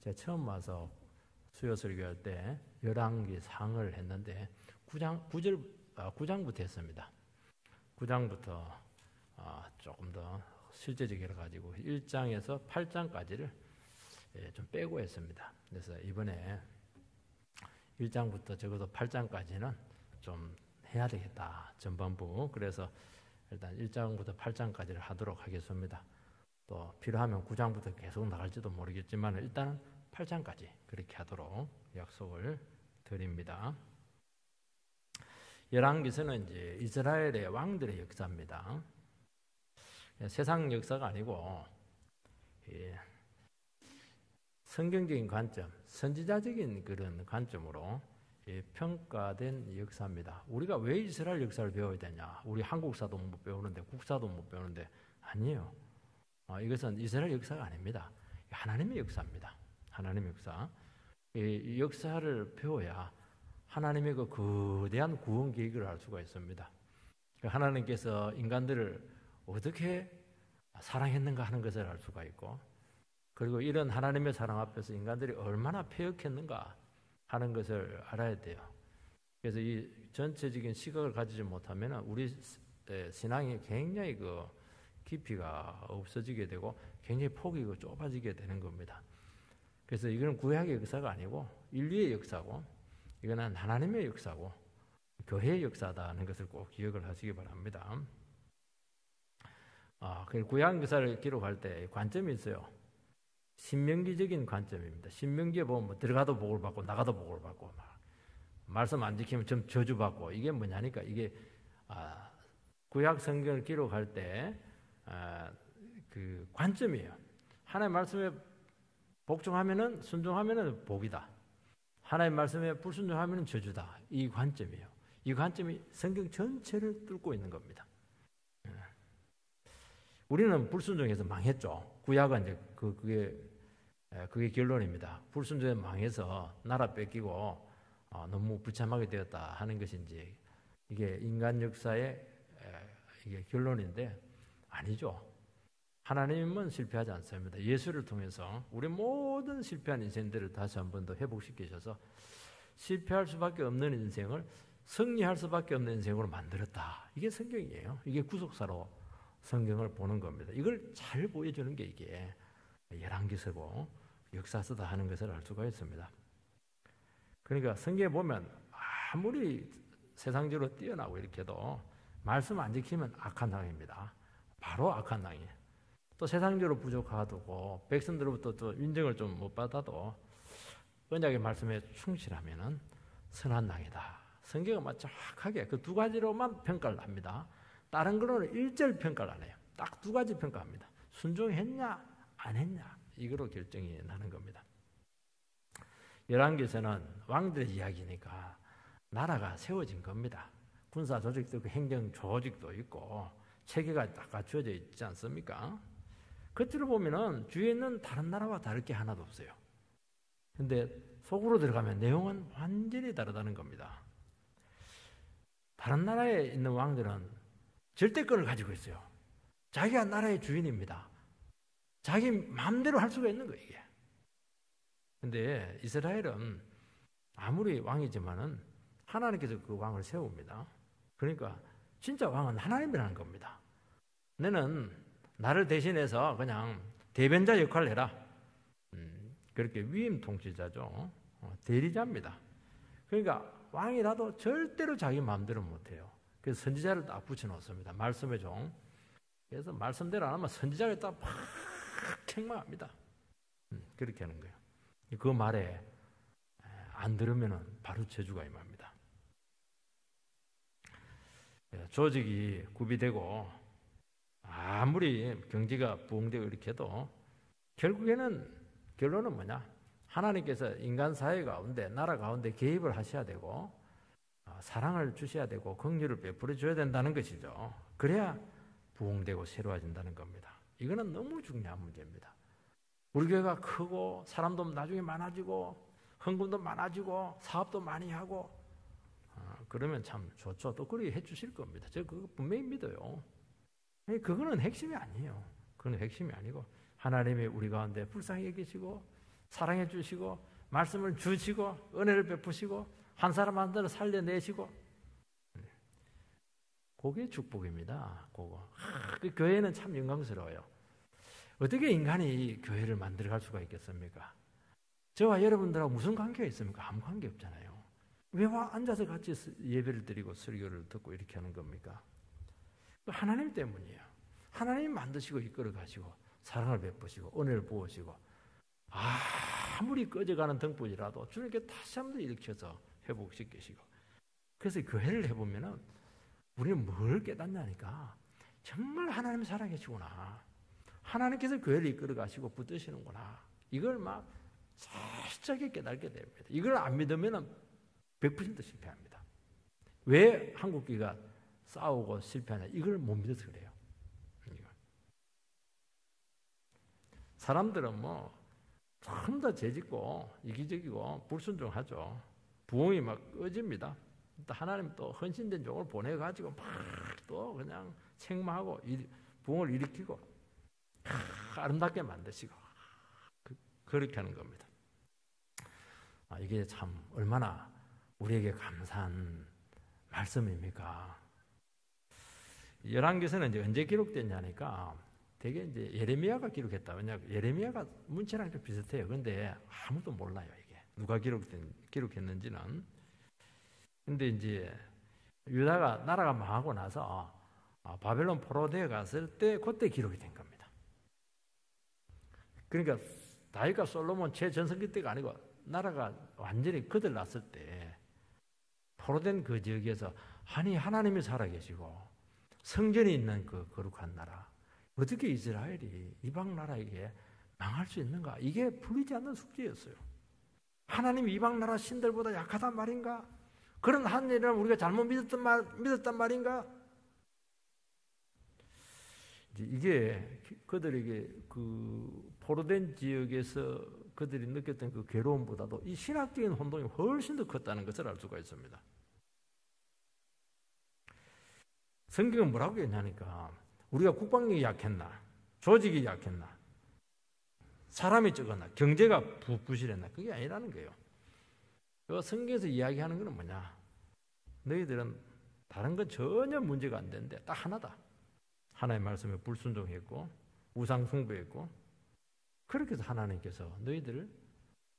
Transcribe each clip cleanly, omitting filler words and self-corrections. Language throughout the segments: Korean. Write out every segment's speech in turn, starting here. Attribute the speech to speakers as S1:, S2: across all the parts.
S1: 제가 처음 와서 수요 설교할 때 열왕기 상을 했는데 9장부터 했습니다. 9장부터 조금 더 실제적이라 가지고 1장에서 8장까지를 좀 빼고 했습니다. 그래서 이번에 1장부터 적어도 8장까지는 좀 해야 되겠다. 전반부. 그래서 일단 1장부터 8장까지를 하도록 하겠습니다. 또 필요하면 9장부터 계속 나갈지도 모르겠지만 일단 8장까지 그렇게 하도록 약속을 드립니다. 열왕기서는 이제 이스라엘의 왕들의 역사입니다. 세상 역사가 아니고 성경적인 관점, 선지자적인 그런 관점으로 평가된 역사입니다. 우리가 왜 이스라엘 역사를 배워야 되냐? 우리 한국사도 못 배우는데 국사도 못 배우는데 아니에요. 이것은 이스라엘 역사가 아닙니다. 하나님의 역사입니다. 하나님의 역사. 이 역사를 배워야 하나님의 그 거대한 구원 계획을 알 수가 있습니다. 하나님께서 인간들을 어떻게 사랑했는가 하는 것을 알 수가 있고, 그리고 이런 하나님의 사랑 앞에서 인간들이 얼마나 패역했는가 하는 것을 알아야 돼요. 그래서 이 전체적인 시각을 가지지 못하면 우리 신앙이 굉장히 그 깊이가 없어지게 되고 굉장히 폭이 좁아지게 되는 겁니다. 그래서 이건 구약의 역사가 아니고 인류의 역사고, 이거는 하나님의 역사고 교회의 역사다는 것을 꼭 기억을 하시기 바랍니다. 구약 역사를 기록할 때 관점이 있어요. 신명기적인 관점입니다. 신명기에 보면 들어가도 복을 받고 나가도 복을 받고 말씀 안 지키면 좀 저주받고, 이게 뭐냐니까 이게 구약 성경을 기록할 때 그 관점이에요. 하나님 말씀에 복종하면은 순종하면은 복이다. 하나님 말씀에 불순종하면은 저주다. 이 관점이에요. 이 관점이 성경 전체를 뚫고 있는 겁니다. 우리는 불순종해서 망했죠. 구약은 이제 그게 결론입니다. 불순종에 망해서 나라 뺏기고 너무 불참하게 되었다 하는 것이 이제 이게 인간 역사의 이게 결론인데 아니죠. 하나님은 실패하지 않습니다. 예수를 통해서 우리 모든 실패한 인생들을 다시 한 번 더 회복시키셔서 실패할 수밖에 없는 인생을 승리할 수밖에 없는 인생으로 만들었다. 이게 성경이에요. 이게 구속사로 성경을 보는 겁니다. 이걸 잘 보여주는 게 이게 열왕기서고 역사서다 하는 것을 알 수가 있습니다. 그러니까 성경에 보면 아무리 세상적으로 뛰어나고 이렇게 해도 말씀 안 지키면 악한 당입니다. 바로 악한 당이에요. 또 세상적으로 부족하고 백성들로부터 또 인정을 좀 못 받아도 언약의 말씀에 충실하면은 선한 당이다. 성경은 정확하게 그 두 가지로만 평가를 합니다. 다른 거로는 일절 평가를 안 해요. 딱 두 가지 평가합니다. 순종했냐 안 했냐 이거로 결정이 나는 겁니다. 열왕기서는 왕들의 이야기니까 나라가 세워진 겁니다. 군사 조직도 있고 행정 조직도 있고 체계가 딱 갖추어져 있지 않습니까? 겉으로 보면은 주위에 있는 다른 나라와 다를 게 하나도 없어요. 근데 속으로 들어가면 내용은 완전히 다르다는 겁니다. 다른 나라에 있는 왕들은 절대권을 가지고 있어요. 자기가 나라의 주인입니다. 자기 마음대로 할 수가 있는 거예요, 이게. 근데 이스라엘은 아무리 왕이지만은 하나님께서 그 왕을 세웁니다. 그러니까 진짜 왕은 하나님이라는 겁니다. 너는 나를 대신해서 그냥 대변자 역할을 해라. 그렇게 위임 통치자죠. 대리자입니다. 그러니까 왕이라도 절대로 자기 마음대로 못해요. 그래서 선지자를 딱 붙여놓습니다. 말씀의 종. 그래서 말씀대로 안 하면 선지자가 딱 팍 책망합니다. 그렇게 하는 거예요. 그 말에 안 들으면 바로 저주가 임합니다. 조직이 구비되고 아무리 경제가 부흥되고 이렇게 해도 결국에는 결론은 뭐냐? 하나님께서 인간 사회 가운데 나라 가운데 개입을 하셔야 되고 사랑을 주셔야 되고 긍휼을 베풀어 줘야 된다는 것이죠. 그래야 부흥되고 새로워진다는 겁니다. 이거는 너무 중요한 문제입니다. 우리 교회가 크고 사람도 나중에 많아지고 헌금도 많아지고 사업도 많이 하고 그러면 참 좋죠. 또 그렇게 해주실 겁니다. 제가 그거 분명히 믿어요. 그거는 핵심이 아니에요. 그건 핵심이 아니고 하나님이 우리 가운데 불쌍히 여기시고 사랑해 주시고 말씀을 주시고 은혜를 베푸시고 한 사람 한 사람 살려내시고, 그게 축복입니다. 그거. 그 교회는 참 영광스러워요. 어떻게 인간이 교회를 만들어갈 수가 있겠습니까? 저와 여러분들하고 무슨 관계가 있습니까? 아무 관계 없잖아요. 왜 앉아서 같이 예배를 드리고 설교를 듣고 이렇게 하는 겁니까? 하나님 때문이에요. 하나님 만드시고 이끌어 가시고 사랑을 베푸시고 은혜를 부으시고, 아무리 꺼져가는 등불이라도 주님께 다시 한번 일으켜서 회복시키시고. 그래서 교회를 해보면은 우리는 뭘 깨닫냐니까, 정말 하나님 살아계시구나, 하나님께서 교회를 이끌어 가시고 붙드시는구나, 이걸 막 철저하게 깨닫게 됩니다. 이걸 안 믿으면 100% 실패합니다. 왜 한국교회가 싸우고 실패하냐, 이걸 못 믿어서 그래요. 사람들은 뭐 전부 다 죄짓고 이기적이고 불순종하죠. 부흥이 막 꺼집니다. 또 하나님 또 헌신된 종을 보내가지고 막 또 그냥 책망하고 부흥을 일으키고 아름답게 만드시고 그렇게 하는 겁니다. 이게 참 얼마나 우리에게 감사한 말씀입니까? 열왕기서는 이제 언제 기록됐냐니까 되게 이제 예레미야가 기록했다. 왜냐하면 예레미야가 문체랑 좀 비슷해요. 그런데 아무도 몰라요, 이게 누가 기록했는지는. 근데 이제 유다가 나라가 망하고 나서 바벨론 포로되어 갔을 때 그때 기록이 된 겁니다. 그러니까 다윗과 솔로몬 최전성기 때가 아니고 나라가 완전히 거들났을 때 포로된 그 지역에서 아니 하나님이 살아계시고 성전이 있는 그 거룩한 나라, 어떻게 이스라엘이 이방 나라에게 망할 수 있는가? 이게 풀리지 않는 숙제였어요. 하나님이 이방 나라 신들보다 약하단 말인가? 그런 하나님을 우리가 잘못 믿었단 말인가? 이게 그들에게 그 포로된 지역에서 그들이 느꼈던 그 괴로움보다도 이 신학적인 혼동이 훨씬 더 컸다는 것을 알 수가 있습니다. 성경은 뭐라고 했냐니까, 우리가 국방력이 약했나, 조직이 약했나, 사람이 적었나, 경제가 부실했나, 그게 아니라는 거예요. 성경에서 이야기하는 것은 뭐냐, 너희들은 다른 건 전혀 문제가 안 되는데 딱 하나다. 하나님의 말씀에 불순종했고 우상 숭배했고, 그렇게 해서 하나님께서 너희들을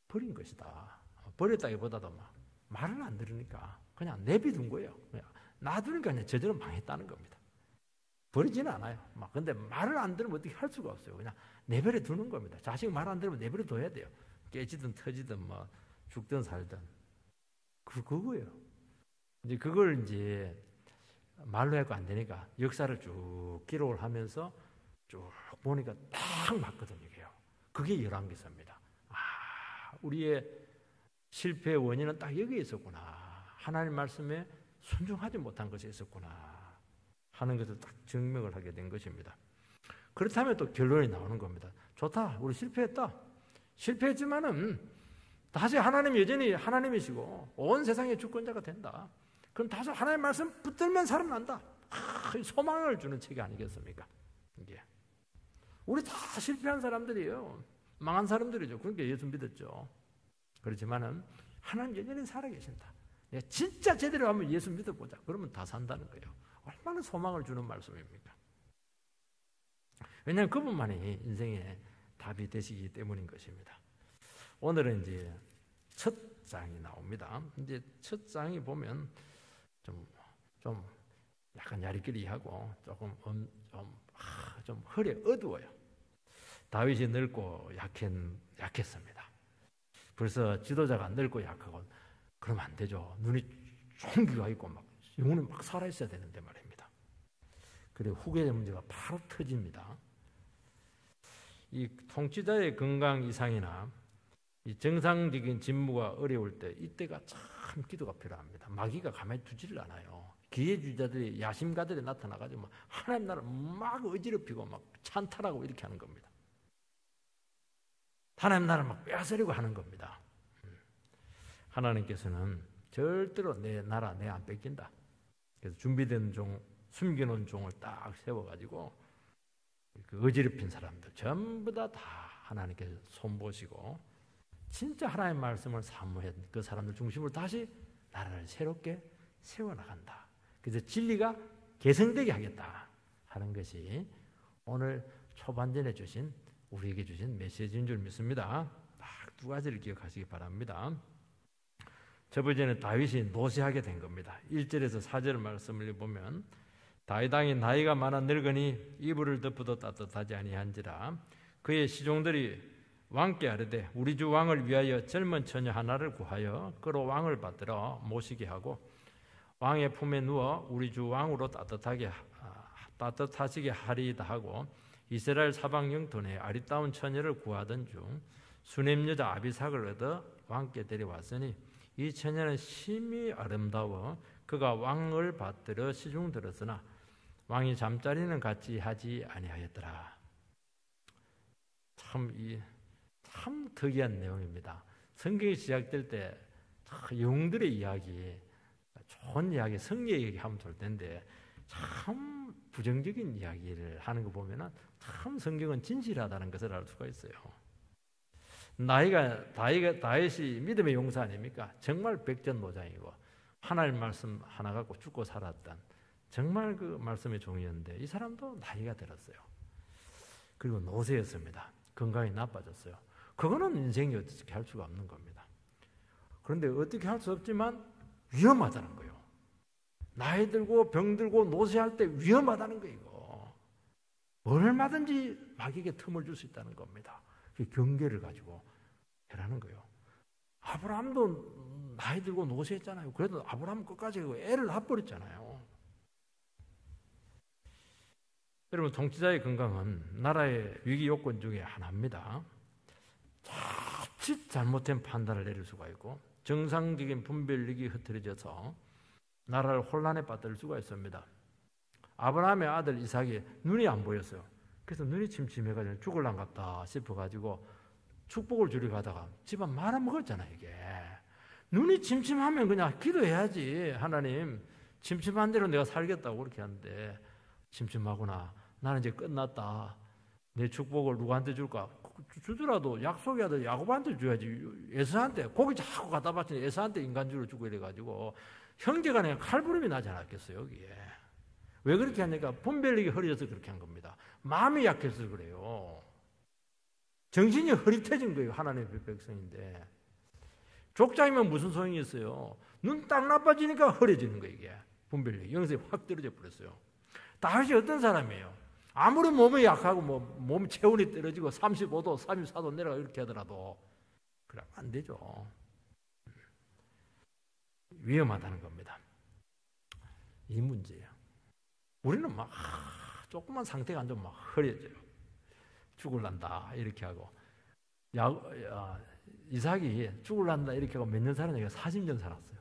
S1: 버린 것이다. 버렸다기보다도 막 말을 안 들으니까 그냥 내비둔 거예요. 그냥 놔두니까 그냥 저절로 망했다는 겁니다. 버리지는 않아요. 근데 말을 안 들으면 어떻게 할 수가 없어요. 그냥 내버려 두는 겁니다. 자식이 말 안 들으면 내버려 둬야 돼요. 깨지든 터지든 뭐 죽든 살든. 그거예요. 이제 그걸 이제 말로 해도 안 되니까 역사를 쭉 기록을 하면서 쭉 보니까 딱 맞거든요. 그게 열왕기서입니다. 우리의 실패의 원인은 딱 여기에 있었구나. 하나님 말씀에 순종하지 못한 것이 있었구나 하는 것을 딱 증명을 하게 된 것입니다. 그렇다면 또 결론이 나오는 겁니다. 좋다, 우리 실패했다. 실패했지만은 다시 하나님이 여전히 하나님이시고 온 세상의 주권자가 된다. 그럼 다시 하나님의 말씀 붙들면 살아난다. 소망을 주는 책이 아니겠습니까? 이게 우리 다 실패한 사람들이에요. 망한 사람들이죠. 그러니까 예수 믿었죠. 그렇지만은 하나님 여전히 살아계신다. 진짜 제대로 하면 예수 믿어보자. 그러면 다 산다는 거예요. 얼마나 소망을 주는 말씀입니까? 왜냐하면 그분만이 인생의 답이 되시기 때문인 것입니다. 오늘은 이제 첫 장이 나옵니다. 이제 첫 장이 보면 좀 약간 야리끼리하고 좀 허리 어두워요. 다윗이 늙고 약했습니다. 벌써 지도자가 늙고 약하고 그러면 안 되죠. 눈이 총기가 있고 막 영혼이 막 살아있어야 되는데 말입니다. 그리고 후계자 문제가 바로 터집니다. 이 통치자의 건강 이상이나 이 정상적인 직무가 어려울 때, 이때가 참 기도가 필요합니다. 마귀가 가만히 두지를 않아요. 기회주의자들이, 야심가들이 나타나가지고 하나님 나라를 막 어지럽히고 막 찬탈하고 이렇게 하는 겁니다. 하나님 나라를 막 빼앗으려고 하는 겁니다. 하나님께서는 절대로 내 나라 내 안 뺏긴다. 그래서 준비된 종, 숨겨놓은 종을 딱 세워가지고 그 어지럽힌 사람들 전부 다 하나님께서 손보시고 진짜 하나님의 말씀을 사모했던 그 사람들 중심으로 다시 나라를 새롭게 세워나간다. 그래서 진리가 개성되게 하겠다 하는 것이 오늘 초반전에 주신 우리에게 주신 메시지인 줄 믿습니다. 딱 두 가지를 기억하시기 바랍니다. 첫 번째는 다윗이 노쇠하게 된 겁니다. 1절에서 4절 말씀을 보면 다윗 왕이 나이가 많아 늙으니 이불을 덮어도 따뜻하지 아니한지라 그의 시종들이 왕께 아뢰되 우리 주 왕을 위하여 젊은 처녀 하나를 구하여 그로 왕을 받들어 모시게 하고 왕의 품에 누워 우리 주 왕으로 따뜻하시게 하리이다 하고 이스라엘 사방 영토에 아리따운 처녀를 구하던 중 수넴 여자 아비삭을 얻어 왕께 데려왔으니 이 처녀는 심히 아름다워 그가 왕을 받들어 시중 들었으나 왕이 잠자리는 같이 하지 아니하였더라. 참 특이한 내용입니다. 성경이 시작될 때 영웅들의 이야기, 좋은 이야기, 성리 얘기하면 좋을 텐데 참 부정적인 이야기를 하는 거 보면은 참 성경은 진실하다는 것을 알 수가 있어요. 다윗이 믿음의 용사 아닙니까? 정말 백전노장이고 하나님 말씀 하나 갖고 죽고 살았던 정말 그 말씀의 종이었는데 이 사람도 나이가 들었어요. 그리고 노쇠였습니다. 건강이 나빠졌어요. 그거는 인생이 어떻게 할 수가 없는 겁니다. 그런데 어떻게 할 수 없지만 위험하다는 거예요. 나이 들고 병 들고 노쇠할 때 위험하다는 거예요. 이거. 얼마든지 마귀에게 틈을 줄 수 있다는 겁니다. 그 경계를 가지고 해라는 거예요. 아브라함도 나이 들고 노쇠했잖아요. 그래도 아브라함은 끝까지 애를 낳아버렸잖아요. 여러분, 통치자의 건강은 나라의 위기 요건 중에 하나입니다. 자칫 잘못된 판단을 내릴 수가 있고 정상적인 분별력이 흐트러져서 나라를 혼란에 빠뜨릴 수가 있습니다. 아브라함의 아들 이삭이 눈이 안 보였어요. 그래서 눈이 침침해가지고 죽을란 같다 싶어가지고 축복을 주려 가다가 집안 말아먹었잖아요. 이게 눈이 침침하면 그냥 기도해야지. 하나님 침침한 대로 내가 살겠다고 그렇게 하는데 침침하구나. 나는 이제 끝났다. 내 축복을 누구한테 줄까? 주더라도 약속이라도 야곱한테 줘야지. 에서한테 고기 자꾸 갖다 바치니 에서한테 인간주로 주고 이래가지고 형제간에 칼부림이 나지 않았겠어요. 여기에 왜 그렇게 하니까 분별력이 흐려져서 그렇게 한 겁니다. 마음이 약해서 그래요. 정신이 흐릿해진 거예요. 하나님의 백성인데 족장이면 무슨 소용이 있어요. 눈 딱 나빠지니까 흐려지는 거예요. 이게 분별력이 영성이 확 떨어져 버렸어요. 다윗이 어떤 사람이에요? 아무리 몸이 약하고 몸 체온이 떨어지고 35도, 34도 내려가 이렇게 하더라도 그러면 안 되죠. 위험하다는 겁니다. 이 문제예요. 우리는 막 조금만 상태가 안 좋으면 막 흐려져요. 죽을란다 이렇게 하고 이삭이 죽을란다 이렇게 하고 몇 년 살았냐고 40년 살았어요.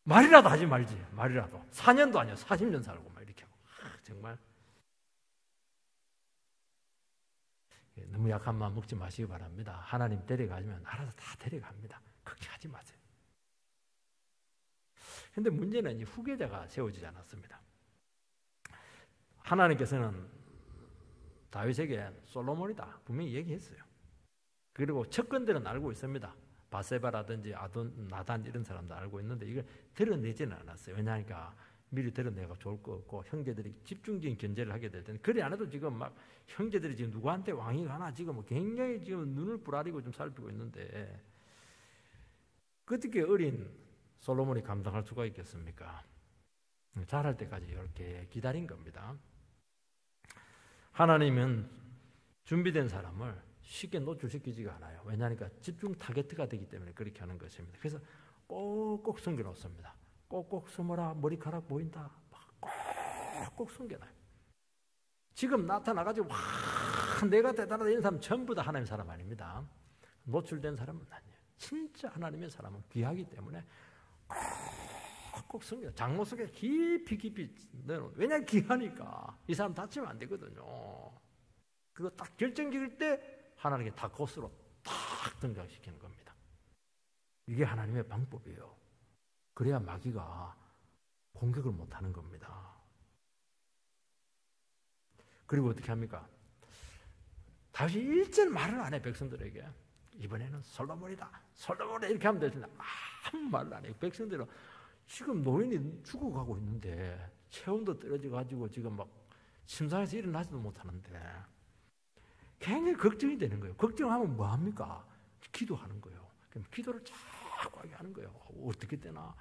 S1: 말이라도 하지 말지. 말이라도 4년도 아니야. 40년 살고 막 이렇게 하고 정말 너무 약한 마음 먹지 마시기 바랍니다. 하나님 데려가시면 알아서 다 데려갑니다. 걱정하지 마세요. 그런데 문제는 이 후계자가 세워지지 않았습니다. 하나님께서는 다윗에게 솔로몬이다 분명히 얘기했어요. 그리고 척근들은 알고 있습니다. 바세바라든지 나단 이런 사람도 알고 있는데 이걸 드러내지는 않았어요. 왜냐하니까 미리 드러내가 좋을 것 같고 형제들이 집중적인 견제를 하게 될 텐데 그래 안 해도 지금 막 형제들이 지금 누구한테 왕이 가나 지금 굉장히 지금 눈을 부라리고 좀 살피고 있는데 어떻게 어린 솔로몬이 감당할 수가 있겠습니까? 자랄 때까지 이렇게 기다린 겁니다. 하나님은 준비된 사람을 쉽게 노출시키지가 않아요. 왜냐하니까 집중 타겟가 되기 때문에 그렇게 하는 것입니다. 그래서 꼭꼭 숨겨놓습니다. 꼭꼭 숨어라. 머리카락 보인다. 꼭꼭 숨겨놔요. 지금 나타나가지고 내가 대단하다 이런 사람 전부 다 하나님의 사람 아닙니다. 노출된 사람은 아니에요. 진짜 하나님의 사람은 귀하기 때문에 꼭꼭 숨겨요. 장모 속에 깊이 넣어놓아요. 왜냐하면 귀하니까 이 사람 다치면 안 되거든요. 그거 딱 결정적일 때 하나님께 다코스로 딱 등장시키는 겁니다. 이게 하나님의 방법이에요. 그래야 마귀가 공격을 못하는 겁니다. 그리고 어떻게 합니까? 다윗이 일절 말을 안 해, 백성들에게. 이번에는 솔로몬이다, 솔로몬이다 이렇게 하면 되는데 아무 말을 안 해요. 백성들은 지금 노인이 죽어가고 있는데 체온도 떨어져가지고 지금 막 침상에서 일어나지도 못하는데 굉장히 걱정이 되는 거예요. 걱정하면 뭐합니까? 기도하는 거예요. 그럼 기도를 자꾸 하게 하는 거예요. 어떻게 되나?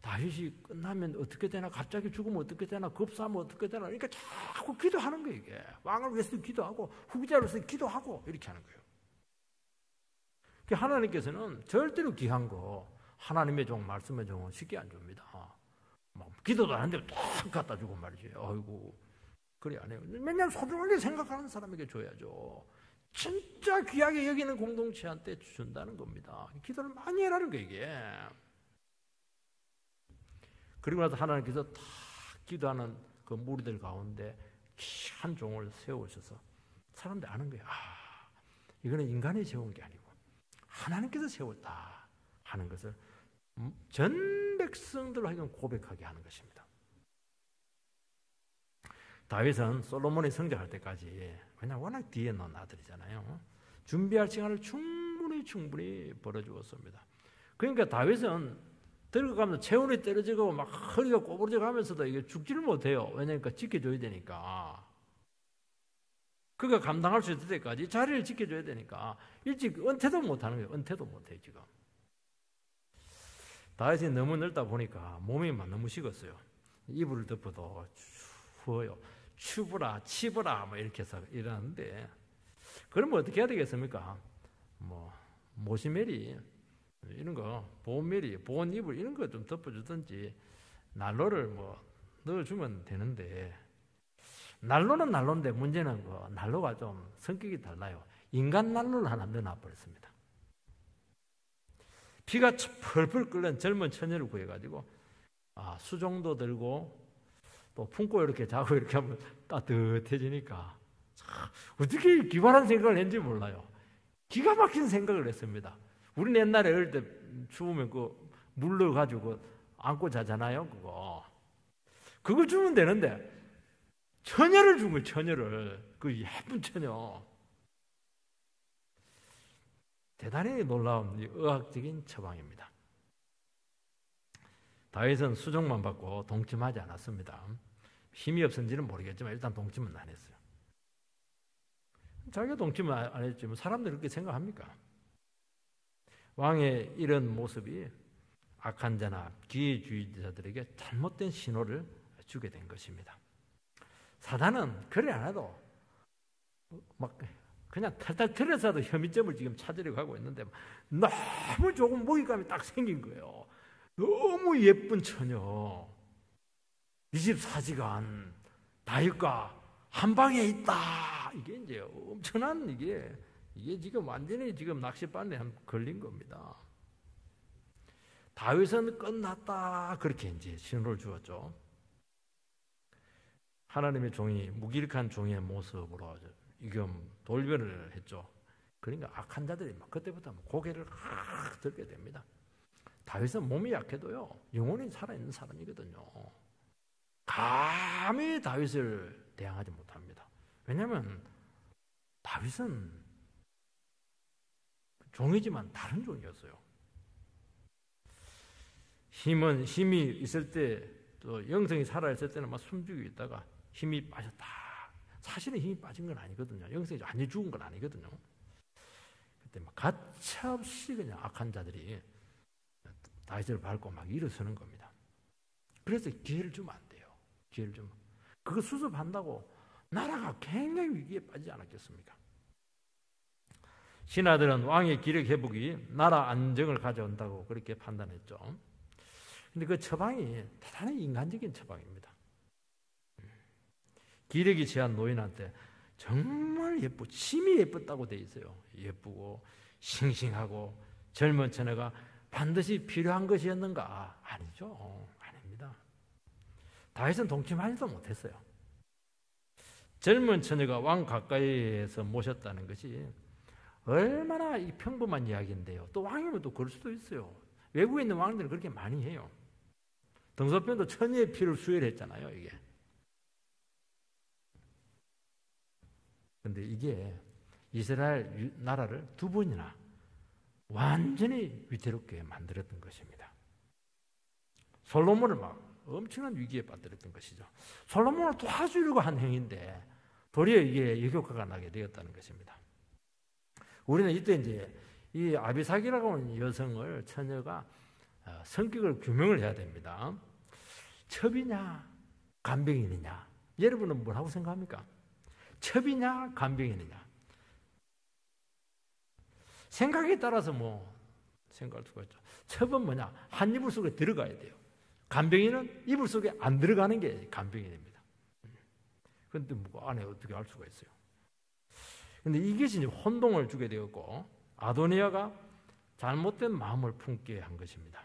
S1: 다윗이 끝나면 어떻게 되나? 갑자기 죽으면 어떻게 되나? 급사하면 어떻게 되나? 그러니까 자꾸 기도하는 거예요. 이게 왕을 위해서 기도하고 후계자로서 기도하고 이렇게 하는 거예요. 하나님께서는 절대로 귀한 거 하나님의 종, 말씀의 종은 쉽게 안 줍니다. 막 기도도 안 하는데 탁 갖다 주고 말이지. 아이고 그래 안 해요. 맨날 소중하게 생각하는 사람에게 줘야죠. 진짜 귀하게 여기는 공동체한테 준다는 겁니다. 기도를 많이 해라는 거예요, 이게. 그리고 나서 하나님께서 다 기도하는 그 무리들 가운데 한 종을 세우셔서 사람들이 아는 거예요. 이거는 인간이 세운 게 아니고 하나님께서 세웠다 하는 것을 전 백성들로 하여금 고백하게 하는 것입니다. 다윗은 솔로몬이 성장할 때까지, 왜냐하면 워낙 뒤에 놓은 아들이잖아요, 준비할 시간을 충분히 벌어주었습니다. 그러니까 다윗은 들어가면서 체온이 떨어지고 막 허리가 꼬부러져 가면서도 이게 죽지를 못해요. 왜냐니까 지켜줘야 되니까. 그가 감당할 수 있을 때까지 자리를 지켜줘야 되니까 일찍 은퇴도 못하는 거예요. 은퇴도 못해요 지금. 다윗이 너무 넓다 보니까 몸이 막 너무 식었어요. 이불을 덮어도 추워요. 추브라 치브라 뭐 이렇게 해서 일하는데, 그러면 어떻게 해야 되겠습니까? 뭐 모시메리 이런 거, 보온메리, 보온 이불 이런 거 좀 덮어주든지 난로를 뭐 넣어주면 되는데, 난로는 난로인데 문제는 그 난로가 좀 성격이 달라요. 인간 난로를 하나 넣어놔버렸습니다. 피가 펄펄 끓는 젊은 처녀를 구해가지고 수종도 들고 또 품고 이렇게 자고 이렇게 하면 따뜻해지니까 어떻게 기발한 생각을 했는지 몰라요. 기가 막힌 생각을 했습니다. 우리는 옛날에 어릴 때 추우면 그 물 넣어가지고 안고 자잖아요. 그거 주면 되는데 처녀를 준 거예요. 처녀를. 그 예쁜 처녀. 대단히 놀라운 의학적인 처방입니다. 다윗은 수종만 받고 동침하지 않았습니다. 힘이 없었는지는 모르겠지만 일단 동침은 안 했어요. 자기가 동침은 안 했지만 사람들이 그렇게 생각합니까? 왕의 이런 모습이 악한 자나 기회주의자들에게 잘못된 신호를 주게 된 것입니다. 사단은 그래 안 해도 막 그냥 탈탈 털어서도 혐의점을 지금 찾으려고 하고 있는데 너무 조금 먹잇감이 딱 생긴 거예요. 너무 예쁜 처녀 24시간 다윗과 한 방에 있다. 이게 이제 엄청난 이게 지금 완전히 지금 낚싯바늘에 걸린 겁니다. 다윗은 끝났다 그렇게 이제 신호를 주었죠. 하나님의 종이 무기력한 종의 모습으로 이금 돌변을 했죠. 그러니까 악한 자들이 막 그때부터 고개를 들게 됩니다. 다윗은 몸이 약해도요 영혼이 살아있는 사람이거든요. 감히 다윗을 대항하지 못합니다. 왜냐하면 다윗은 종이지만 다른 종이었어요. 힘이 있을 때, 또 영성이 살아있을 때는 막 숨죽이고 있다가 힘이 빠졌다. 사실은 힘이 빠진 건 아니거든요. 영성이 완전히 죽은 건 아니거든요. 그때 막 가차없이 그냥 악한 자들이 다윗을 밟고 막 일어서는 겁니다. 그래서 기회를 주면 안 돼요. 기회를 주면. 그거 수습한다고 나라가 굉장히 위기에 빠지지 않았겠습니까? 신하들은 왕의 기력 회복이 나라 안정을 가져온다고 그렇게 판단했죠. 근데 그 처방이 대단히 인간적인 처방입니다. 기력이 제한 노인한테 정말 심히 예뻤다고 돼 있어요. 예쁘고 싱싱하고 젊은 처녀가 반드시 필요한 것이었는가? 아니죠. 아닙니다. 다윗은 동침하지도 못했어요. 젊은 처녀가 왕 가까이에서 모셨다는 것이 얼마나 평범한 이야기인데요. 또 왕이면 또 그럴 수도 있어요. 외국에 있는 왕들은 그렇게 많이 해요. 등소편도 처녀의 피를 수혈했잖아요. 이게. 근데 이스라엘 나라를 두 번이나 완전히 위태롭게 만들었던 것입니다. 솔로몬을 막 엄청난 위기에 빠뜨렸던 것이죠. 솔로몬을 도와주려고 한 행위인데 도리어 이게 역효과가 나게 되었다는 것입니다. 우리는 이때 이제 이 아비삭이라고 하는 여성을, 처녀가 성격을 규명을 해야 됩니다. 첩이냐 간병이느냐, 여러분은 뭐라고 생각합니까? 첩이냐 간병이느냐. 생각에 따라서 뭐 생각할 수가 있죠. 첩은 뭐냐, 한 이불 속에 들어가야 돼요. 간병이는 이불 속에 안 들어가는 게 간병이 됩니다. 그런데 뭐 안에 어떻게 알 수가 있어요? 근데 이것이 이제 혼동을 주게 되었고, 아도니아가 잘못된 마음을 품게 한 것입니다.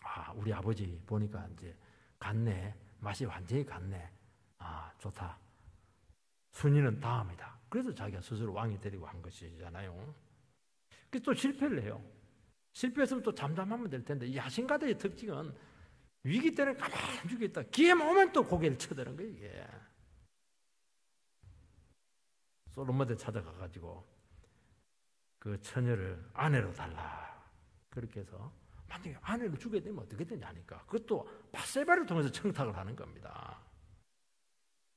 S1: 아, 우리 아버지 보니까 이제 갔네, 맛이 완전히 갔네. 아, 좋다. 순위는 다음이다. 그래서 자기가 스스로 왕이 되려고 한 것이잖아요. 그래서 또 실패를 해요. 실패했으면 또 잠잠하면 될 텐데, 이 야신가대의 특징은 위기 때는 가만히 죽겠다. 기회만 오면 또 고개를 쳐드는 거예요, 이게. 솔로몬한테 찾아가가지고 그 처녀를 아내로 달라. 그렇게 해서 만약에 아내를 주게 되면 어떻게 되냐니까. 그것도 바세바를 통해서 청탁을 하는 겁니다.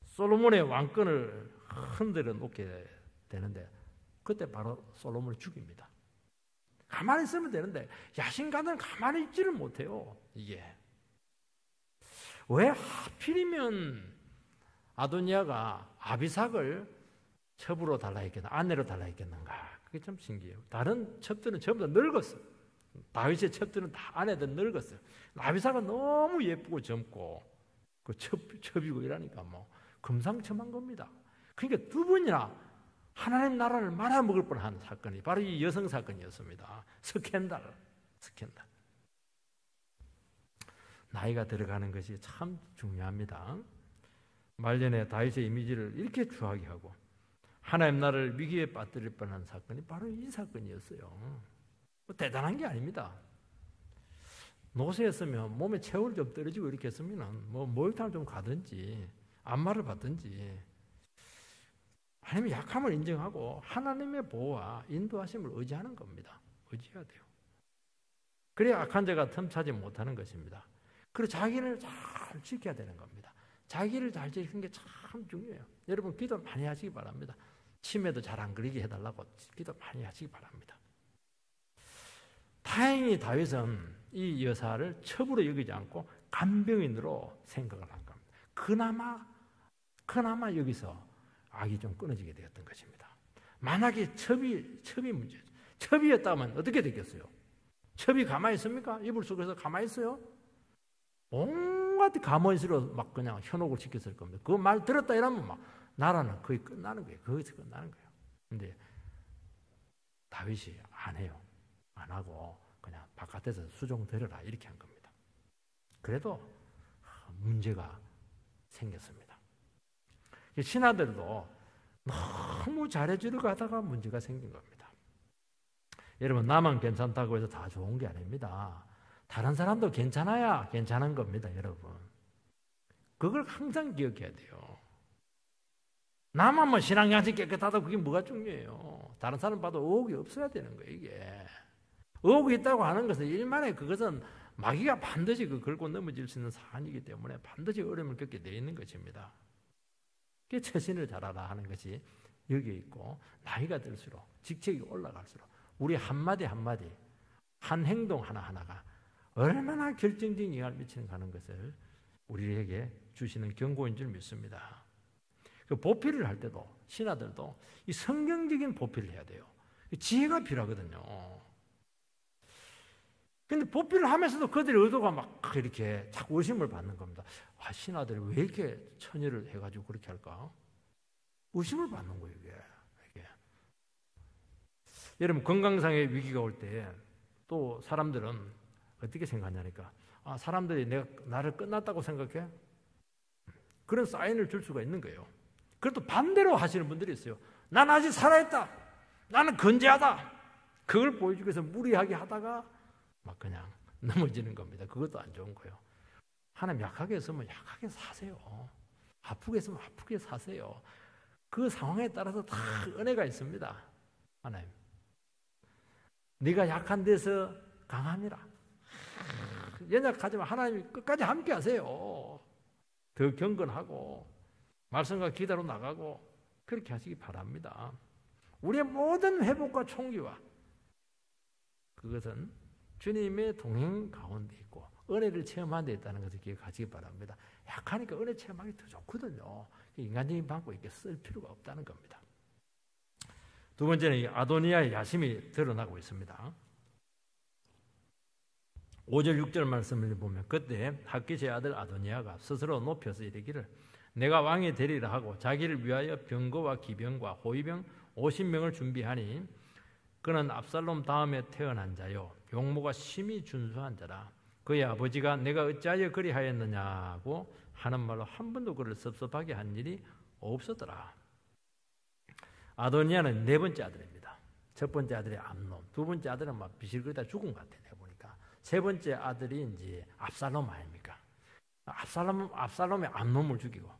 S1: 솔로몬의 왕권을 흔들어 놓게 되는데, 그때 바로 솔로몬을 죽입니다. 가만히 있으면 되는데 야신가는 가만히 있지를 못해요. 이게 왜 하필이면 아도니아가 아비삭을 첩으로 달라 했겠나, 아내로 달라 했겠는가. 그게 참 신기해요. 다른 첩들은 전부 다 늙었어요. 다윗의 첩들은 다 아내들 늙었어요. 아비삭은 너무 예쁘고 젊고 그 첩이고 이러니까 뭐 금상첨화한 겁니다. 그러니까 두 번이나 하나님 나라를 말아먹을 뻔한 사건이 바로 이 여성 사건이었습니다. 스캔들. 나이가 들어가는 것이 참 중요합니다. 말년에 다윗의 이미지를 이렇게 추하게 하고 하나님 나라를 위기에 빠뜨릴 뻔한 사건이 바로 이 사건이었어요. 뭐 대단한 게 아닙니다. 노쇠했으면 몸에 체온이 좀 떨어지고 이렇게 했으면 뭐 목욕탕을 좀 가든지 안마를 받든지, 아니면 약함을 인정하고 하나님의 보호와 인도하심을 의지하는 겁니다. 의지해야 돼요. 그래야 악한 자가 틈차지 못하는 것입니다. 그리고 자기를 잘 지켜야 되는 겁니다. 자기를 잘 지키는 게 참 중요해요. 여러분 기도 많이 하시기 바랍니다. 치매도 잘 안 걸리게 해달라고 기도 많이 하시기 바랍니다. 다행히 다윗은 이 여사를 첩으로 여기지 않고 간병인으로 생각을 한 겁니다. 그나마 여기서 악이 좀 끊어지게 되었던 것입니다. 만약에 첩이 문제죠. 첩이었다면 어떻게 됐겠어요? 첩이 가만히 있습니까? 이불 속에서 가만히 있어요? 온갖 가문시로 막 그냥 현혹을 시켰을 겁니다. 그 말 들었다 이러면 막 나라는 거의 끝나는 거예요. 거기서 끝나는 거예요. 근데 다윗이 안 해요. 안 하고 그냥 바깥에서 수종 들여라 이렇게 한 겁니다. 그래도 문제가 생겼습니다. 신하들도 너무 잘해주려고 하다가 문제가 생긴 겁니다. 여러분, 나만 괜찮다고 해서 다 좋은 게 아닙니다. 다른 사람도 괜찮아야 괜찮은 겁니다, 여러분. 그걸 항상 기억해야 돼요. 나만 뭐 신앙이 아직 깨끗하다고 그게 뭐가 중요해요. 다른 사람 봐도 의혹이 없어야 되는 거예요, 이게. 의혹이 있다고 하는 것은 일만에 그것은 마귀가 반드시 그 걸고 넘어질 수 있는 사안이기 때문에 반드시 어려움을 겪게 되어 있는 것입니다. 그게 처신을 잘하라 하는 것이 여기에 있고, 나이가 들수록 직책이 올라갈수록 우리 한마디 한마디, 한 행동 하나하나가 얼마나 결정적인 영향을 미치는가 하는 것을 우리에게 주시는 경고인 줄 믿습니다. 그 보필을 할 때도 신하들도 이 성경적인 보필을 해야 돼요. 지혜가 필요하거든요. 근데 보필을 하면서도 그들의 의도가 막 이렇게 자꾸 의심을 받는 겁니다. 아, 신하들이 왜 이렇게 처녀를 해가지고 그렇게 할까? 의심을 받는 거예요, 이게. 여러분, 건강상의 위기가 올 때 또 사람들은 어떻게 생각하냐니까. 아, 사람들이 나를 끝났다고 생각해? 그런 사인을 줄 수가 있는 거예요. 그래도 반대로 하시는 분들이 있어요. 난 아직 살아있다. 나는 건재하다. 그걸 보여주기 위해서 무리하게 하다가 막 그냥 넘어지는 겁니다. 그것도 안 좋은 거예요. 하나님 약하게 했으면 약하게 사세요. 아프게 했으면 아프게 사세요. 그 상황에 따라서 다 은혜가 있습니다. 하나님, 네가 약한 데서 강함이라. 연약하지만 하나님이 끝까지 함께 하세요. 더 경건하고 말씀과 기도로 나가고 그렇게 하시기 바랍니다. 우리의 모든 회복과 총기와 그것은 주님의 동행 가운데 있고 은혜를 체험하는 데 있다는 것을 기억하시기 바랍니다. 약하니까 은혜 체험하기 더 좋거든요. 인간적인 방법을 이렇게 쓸 필요가 없다는 겁니다. 두 번째는 이 아도니아의 야심이 드러나고 있습니다. 5절 6절 말씀을 보면 그때 학기시의 아들 아도니아가 스스로 높여서 이르기를 내가 왕이 되리라 하고 자기를 위하여 병거와 기병과 호위병 50명을 준비하니 그는 압살롬 다음에 태어난 자요 용모가 심히 준수한 자라. 그의 아버지가 내가 어찌하여 그리하였느냐고 하는 말로 한 번도 그를 섭섭하게 한 일이 없었더라. 아도니아는 네 번째 아들입니다. 첫 번째 아들이 암논, 두 번째 아들은 막 비실거리다 죽은 것 같아 내보니까. 세 번째 아들이 이제 압살롬 아닙니까? 압살롬이 암논을 죽이고,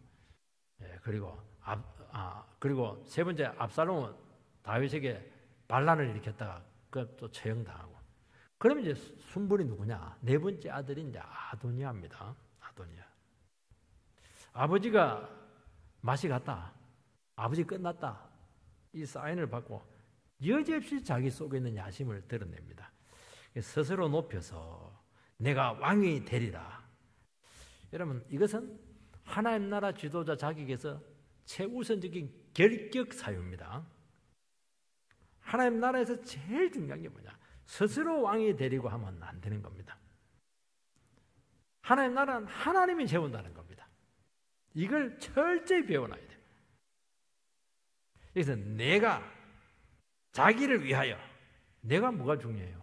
S1: 그리고 세 번째 압살롬은 다윗에게 반란을 일으켰다가 또 처형당하고. 그러면 이제 순번이 누구냐? 네 번째 아들이 이제 아도니아입니다. 아도니아. 아버지가 맛이 갔다. 아버지 끝났다. 이 사인을 받고 여지없이 자기 속에 있는 야심을 드러냅니다. 스스로 높여서 내가 왕이 되리라. 여러분, 이것은 하나님 나라 지도자 자격에서 최우선적인 결격 사유입니다. 하나님 나라에서 제일 중요한 게 뭐냐? 스스로 왕이 되리고 하면 안 되는 겁니다. 하나님 나라는 하나님이 세운다는 겁니다. 이걸 철저히 배워놔야 돼요. 그래서 내가 자기를 위하여, 내가 뭐가 중요해요?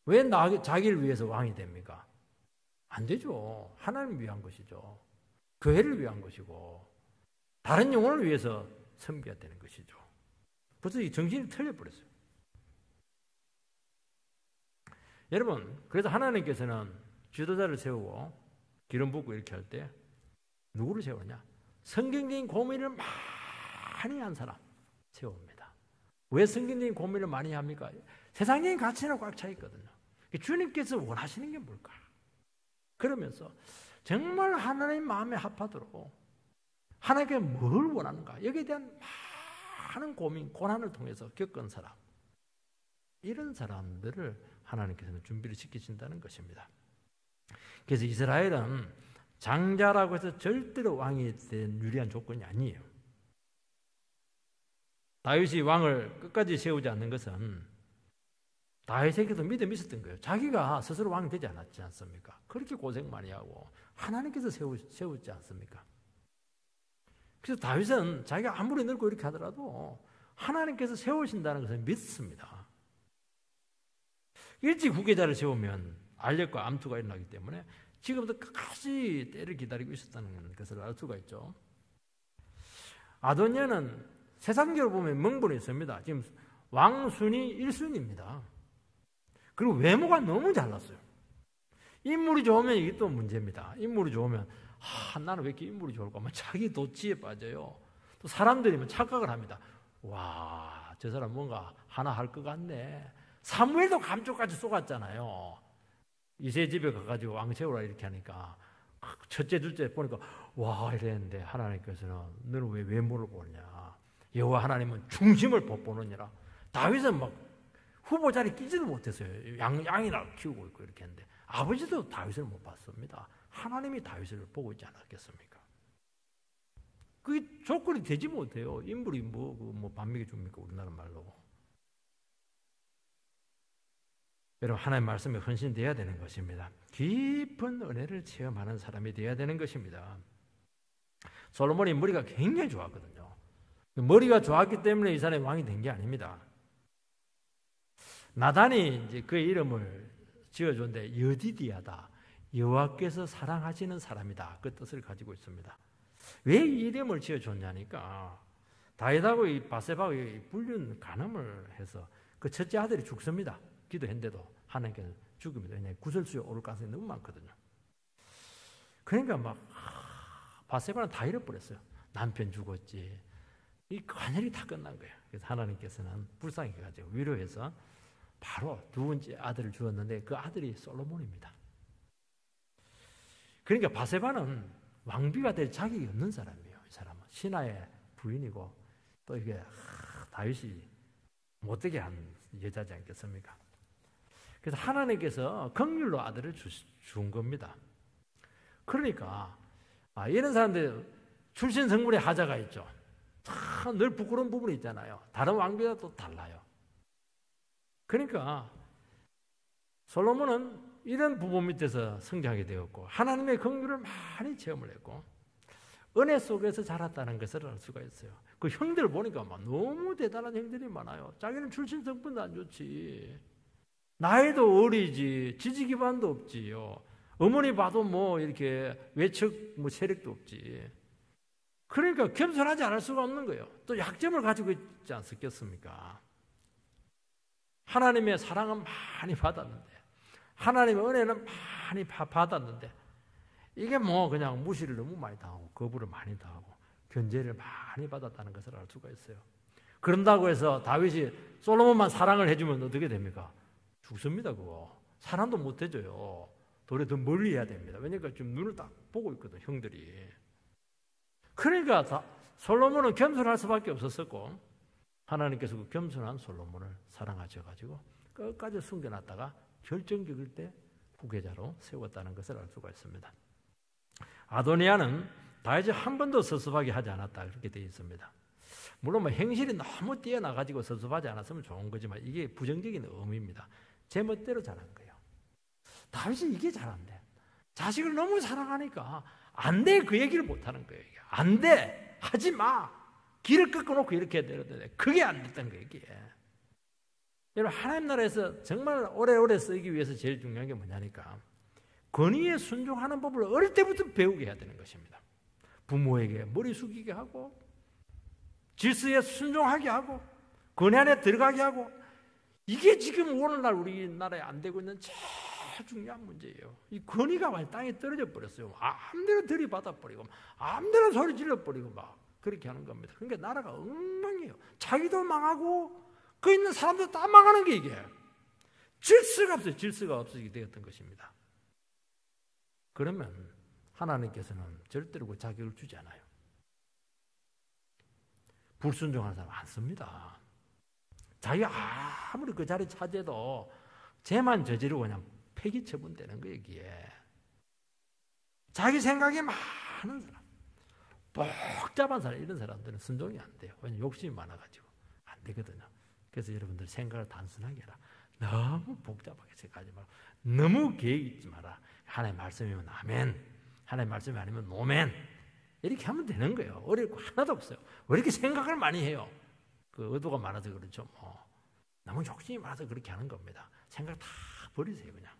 S1: 왜 자기를 위해서 왕이 됩니까? 안 되죠. 하나님을 위한 것이죠. 교회를 위한 것이고 다른 영혼을 위해서 섬겨야 되는 것이죠. 벌써 이 정신이 틀려버렸어요. 여러분, 그래서 하나님께서는 지도자를 세우고 기름 붓고 이렇게 할 때 누구를 세우느냐? 성경적인 고민을 많이 한 사람 세웁니다. 왜 성경적인 고민을 많이 합니까? 세상적인 가치는 꽉 차 있거든요. 주님께서 원하시는 게 뭘까? 그러면서 정말 하나님 마음에 합하도록 하나님께 뭘 원하는가? 여기에 대한 많은 고민, 고난을 통해서 겪은 사람, 이런 사람들을 하나님께서는 준비를 시키신다는 것입니다. 그래서 이스라엘은 장자라고 해서 절대로 왕이 된 유리한 조건이 아니에요. 다윗이 왕을 끝까지 세우지 않는 것은 다윗에게도 믿음이 있었던 거예요. 자기가 스스로 왕이 되지 않았지 않습니까? 그렇게 고생 많이 하고 하나님께서 세우지 않습니까? 그래서 다윗은 자기가 아무리 늙고 이렇게 하더라도 하나님께서 세우신다는 것을 믿습니다. 일찍 후계자를 세우면 알력과 암투가 일어나기 때문에 지금부터 끝까지 때를 기다리고 있었다는 것을 알 수가 있죠. 아도니아는 세상적으로 보면 명분이 있습니다. 지금 왕순위 1순위입니다. 그리고 외모가 너무 잘났어요. 인물이 좋으면 이게 또 문제입니다. 인물이 좋으면 나는 왜 이렇게 인물이 좋을까? 자기 도취에 빠져요. 또 사람들이 착각을 합니다. 와, 저 사람 뭔가 하나 할 것 같네. 사무엘도 감쪽까지 쏘갔잖아요. 이세 집에 가가지고 왕 세우라 이렇게 하니까 첫째 둘째 보니까 와 이랬는데 하나님께서는 너는 왜 외모를 보느냐? 여호와 하나님은 중심을 보느니라. 다윗은 막 후보 자리 끼지도 못했어요. 양이나 키우고 있고 이렇게 했는데 아버지도 다윗을 못 봤습니다. 하나님이 다윗을 보고 있지 않았겠습니까? 그게 조건이 되지 못해요. 인물이 뭐 반미기 줍니까? 우리나라 말로. 여러분, 하나님 말씀에 헌신되어야 되는 것입니다. 깊은 은혜를 체험하는 사람이 되어야 되는 것입니다. 솔로몬이 머리가 굉장히 좋았거든요. 머리가 좋았기 때문에 이 사람이 왕이 된 게 아닙니다. 나단이 이제 그의 이름을 지어줬는데 여디디아다. 여호와께서 사랑하시는 사람이다. 그 뜻을 가지고 있습니다. 왜 이 이름을 지어줬냐니까 다윗하고 이 바세바하고 불륜 간음을 해서 그 첫째 아들이 죽습니다. 기도했는데도 하나님께서 죽입니다. 왜냐하면 구설수에 오를 가능성이 너무 많거든요. 그러니까 막 바세바는 다 잃어버렸어요. 남편 죽었지, 이 관열이 다 끝난 거예요. 그래서 하나님께서는 불쌍해가지고 위로해서 바로 두 번째 아들을 주었는데 그 아들이 솔로몬입니다. 그러니까 바세바는 왕비가 될 자격이 없는 사람이에요. 이 사람은 신하의 부인이고 또 이게 다윗이 못되게 한 여자지 않겠습니까? 그래서 하나님께서 긍휼로 아들을 준 겁니다. 그러니까 이런 사람들 출신 성분의 하자가 있죠. 참 늘 부끄러운 부분이 있잖아요. 다른 왕비와 또 달라요. 그러니까 솔로몬은 이런 부모 밑에서 성장하게 되었고 하나님의 긍휼을 많이 체험을 했고 은혜 속에서 자랐다는 것을 알 수가 있어요. 그 형들 보니까 막 너무 대단한 형들이 많아요. 자기는 출신 성분도 안 좋지, 나이도 어리지, 지지 기반도 없지요. 어머니 봐도 뭐 이렇게 외척 뭐 세력도 없지. 그러니까 겸손하지 않을 수가 없는 거예요. 또 약점을 가지고 있지 않겠습니까? 하나님의 사랑은 많이 받았는데, 하나님의 은혜는 많이 받았는데, 이게 뭐 그냥 무시를 너무 많이 당하고 거부를 많이 당하고 견제를 많이 받았다는 것을 알 수가 있어요. 그런다고 해서 다윗이 솔로몬만 사랑을 해주면 어떻게 됩니까? 죽습니다. 그거 사랑도 못 해줘요. 도리어 더 멀리 해야 됩니다. 왜냐니까 지금 눈을 딱 보고 있거든, 형들이. 그러니까 솔로몬은 겸손할 수밖에 없었었고 하나님께서 그 겸손한 솔로몬을 사랑하셔가지고 끝까지 숨겨놨다가 결정적일 때 후계자로 세웠다는 것을 알 수가 있습니다. 아도니아는 다윗이 한 번도 섭섭하게 하지 않았다, 그렇게 되어 있습니다. 물론 뭐 행실이 너무 뛰어나가지고 섭섭하지 않았으면 좋은 거지만 이게 부정적인 의미입니다. 제 멋대로 잘한 거예요. 다윗이 이게 잘한대. 자식을 너무 사랑하니까 안 돼, 그 얘기를 못하는 거예요. 안 돼, 하지 마, 길을 꺾어놓고 이렇게 해야 되는데 그게 안 됐던 거예요. 이게. 여러분, 하나님 나라에서 정말 오래오래 쓰기 위해서 제일 중요한 게 뭐냐니까 권위에 순종하는 법을 어릴 때부터 배우게 해야 되는 것입니다. 부모에게 머리 숙이게 하고 질서에 순종하게 하고 권위 안에 들어가게 하고, 이게 지금 오늘날 우리나라에 안 되고 있는 제일 중요한 문제예요. 이 권위가 완전 땅에 떨어져 버렸어요. 아무데나 들이받아 버리고 아무데나 소리 질러 버리고 막 그렇게 하는 겁니다. 그러니까 나라가 엉망이에요. 자기도 망하고 그 있는 사람도 다 망하는 게 이게 질서가 없어요. 질서가 없어지게 되었던 것입니다. 그러면 하나님께서는 절대로 그 자격을 주지 않아요. 불순종하는 사람 안 씁니다. 자기가 아무리 그 자리 차지해도 죄만 저지르고 그냥 폐기 처분되는 거예요. 이게 자기 생각이 많은 사람, 복잡한 사람, 이런 사람들은 순종이 안 돼요. 왜냐하면 욕심이 많아가지고 안 되거든요. 그래서 여러분들 생각을 단순하게 해라. 너무 복잡하게 생각하지 말고 너무 계획 있지 마라. 하나님 말씀이면 아멘, 하나님 말씀이 아니면 노멘, 이렇게 하면 되는 거예요. 어려울 거 하나도 없어요. 왜 이렇게 생각을 많이 해요? 그 의도가 많아서 그렇죠. 너무 욕심이 많아서 그렇게 하는 겁니다. 생각 다 버리세요. 그냥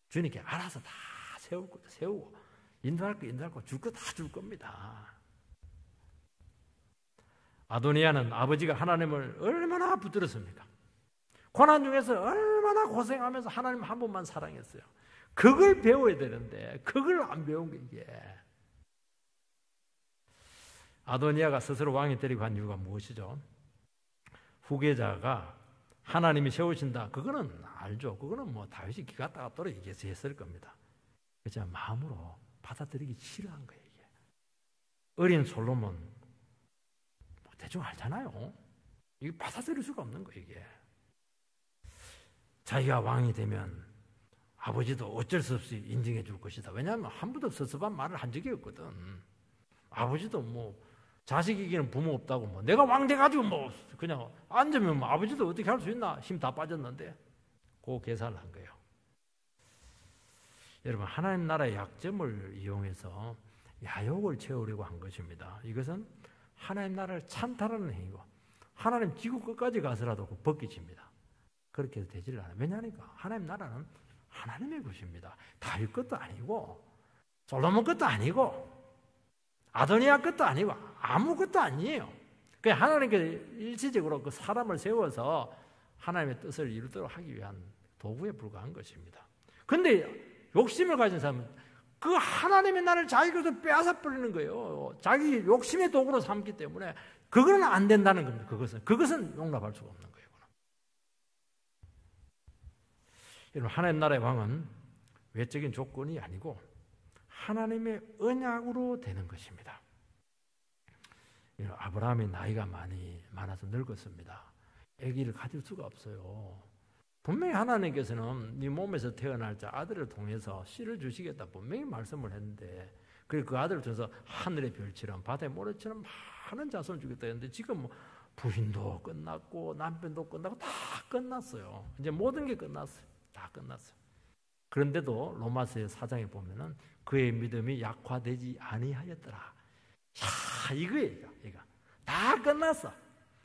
S1: 주님께 알아서 다 세우고 인도할 거 줄 거 다 줄 겁니다. 아도니아는 아버지가 하나님을 얼마나 붙들었습니까? 고난 중에서 얼마나 고생하면서 하나님 한 분만 사랑했어요. 그걸 배워야 되는데 그걸 안 배운 게 이게. 아도니아가 스스로 왕이 되려고 한 이유가 무엇이죠? 후계자가 하나님이 세우신다, 그거는 알죠. 그거는 뭐 다윗이 기가 따갑도록 얘기해서 했을 겁니다. 그렇지만 마음으로 받아들이기 싫어한 거예요. 이게. 어린 솔로몬 대충 알잖아요. 이게 받아들일 수가 없는 거예요. 이게. 자기가 왕이 되면 아버지도 어쩔 수 없이 인정해 줄 것이다. 왜냐하면 한 번도 섭섭한 말을 한 적이 없거든. 아버지도 뭐 자식에게는 부모 없다고 뭐 내가 왕 돼가지고 뭐 그냥 앉으면 뭐 아버지도 어떻게 할 수 있나, 힘 다 빠졌는데 그 계산을 한 거예요. 여러분, 하나님 나라의 약점을 이용해서 야욕을 채우려고 한 것입니다. 이것은 하나님 나라를 찬탈하는 행위고 하나님 지구 끝까지 가서라도 벗기집니다. 그렇게 해서 되지를 않아요. 왜냐하니까 하나님 나라는 하나님의 것입니다. 다윗 것도 아니고 솔로몬 것도 아니고 아도니아 것도 아니고 아무것도 아니에요. 그냥 하나님께서 일시적으로 그 사람을 세워서 하나님의 뜻을 이루도록 하기 위한 도구에 불과한 것입니다. 그런데 욕심을 가진 사람은 그 하나님의 나라를 자기 것으로 빼앗아 버리는 거예요. 자기 욕심의 도구로 삼기 때문에 그거는 안 된다는 겁니다. 그것은 용납할 수가 없는 거예요. 여러분, 하나님 나라의 왕은 외적인 조건이 아니고 하나님의 언약으로 되는 것입니다. 아브라함이 나이가 많아서 늙었습니다. 아기를 가질 수가 없어요. 분명히 하나님께서는 네 몸에서 태어날 자 아들을 통해서 씨를 주시겠다 분명히 말씀을 했는데, 그리고 그 아들을 통해서 하늘의 별처럼 바다의 모래처럼 많은 자손을 주겠다 했는데, 지금 뭐 부인도 끝났고 남편도 끝나고 다 끝났어요. 이제 모든 게 끝났어요. 다 끝났어요. 그런데도 로마서 4장에 보면은 그의 믿음이 약화되지 아니하였더라. 야, 이거예요. 이거 다 끝났어.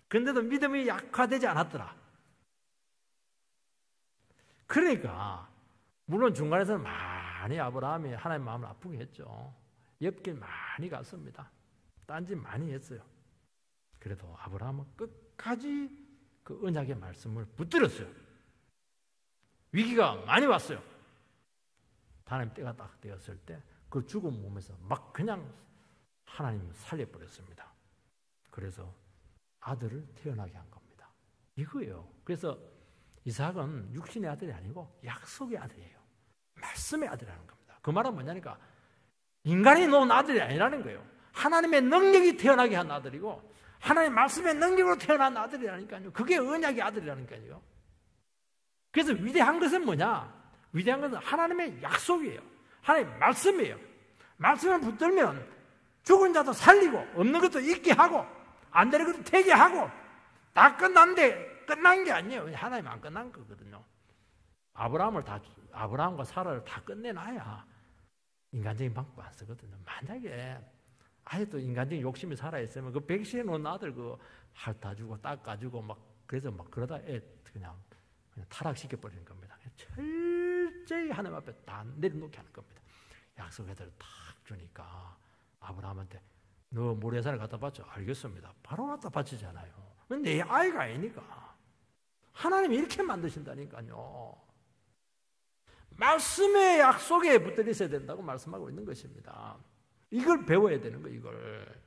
S1: 그런데도 믿음이 약화되지 않았더라. 그러니까 물론 중간에서는 많이 아브라함이 하나님 마음을 아프게 했죠. 옆길 많이 갔습니다. 딴짓 많이 했어요. 그래도 아브라함은 끝까지 그 언약의 말씀을 붙들었어요. 위기가 많이 왔어요. 하나님 때가 딱 되었을 때 그 죽은 몸에서 막 그냥 하나님을 살려버렸습니다. 그래서 아들을 태어나게 한 겁니다. 이거예요. 그래서 이삭은 육신의 아들이 아니고 약속의 아들이에요. 말씀의 아들이라는 겁니다. 그 말은 뭐냐니까 인간이 놓은 아들이 아니라는 거예요. 하나님의 능력이 태어나게 한 아들이고 하나님의 말씀의 능력으로 태어난 아들이라니까요. 그게 언약의 아들이라니까요. 그래서 위대한 것은 뭐냐? 위대한 것은 하나님의 약속이에요. 하나님의 말씀이에요. 말씀을 붙들면 죽은 자도 살리고 없는 것도 있게 하고 안 되는 것도 되게 하고 다 끝났는데 끝난 게 아니에요. 하나님 안 끝난 거거든요. 아브라함과 사라를 다 끝내놔야 인간적인 방법 안 쓰거든요. 만약에 아예 또 인간적인 욕심이 살아있으면 그 백시에 놓은 아들 그 핥아주고 닦아주고 막 그래서 막 그러다 애 그냥 타락시켜버리는 겁니다. 철저히 하나님 앞에 다 내려놓게 하는 겁니다. 약속의 아들을 딱 주니까 아브라함한테 너 모래산을 갖다 바쳐. 알겠습니다. 바로 갖다 바치잖아요. 내 아이가 아니니까. 하나님이 이렇게 만드신다니까요. 말씀의 약속에 붙들려 있어야 된다고 말씀하고 있는 것입니다. 이걸 배워야 되는 거예요. 이걸.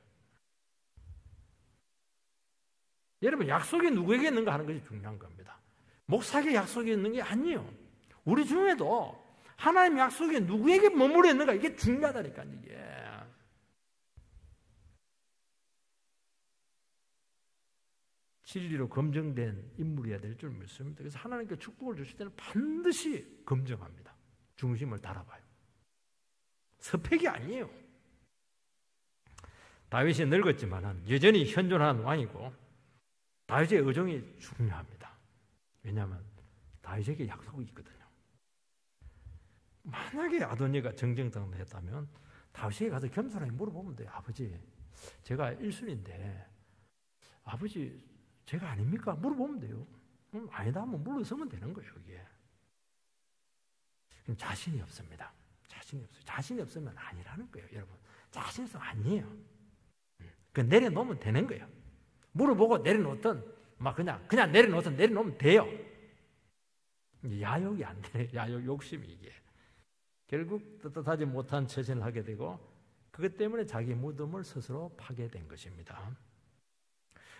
S1: 여러분, 약속이 누구에게 있는가 하는 것이 중요한 겁니다. 목사에게 약속이 있는 게 아니에요. 우리 중에도 하나님 약속이 누구에게 머무르 있는가 이게 중요하다니까. 이게 진리로 검증된 인물이어야 될 줄 믿습니다. 그래서 하나님께 축복을 주실 때는 반드시 검증합니다. 중심을 달아봐요. 스펙이 아니에요. 다윗이 늙었지만 여전히 현존하는 왕이고 다윗의 의정이 중요합니다. 왜냐하면 다윗에게 약속이 있거든요. 만약에 아도니가 정정당당했다면 다윗에게 가서 겸손하게 물어보면 돼요. 아버지, 제가 1순위인데 아버지 제가 아닙니까? 물어보면 돼요. 아니다 하면 물러서면 되는 거예요. 이게. 자신이 없습니다. 자신이 없어요. 자신이 없으면 아니라는 거예요. 여러분, 자신 있으면 아니에요. 그 내려놓으면 되는 거예요. 물어보고 내려놓든 막 그냥 내려놓으면 돼요. 야욕이 안 돼요. 야욕 욕심이 이게. 결국 떳떳하지 못한 처신을 하게 되고 그것 때문에 자기 무덤을 스스로 파게 된 것입니다.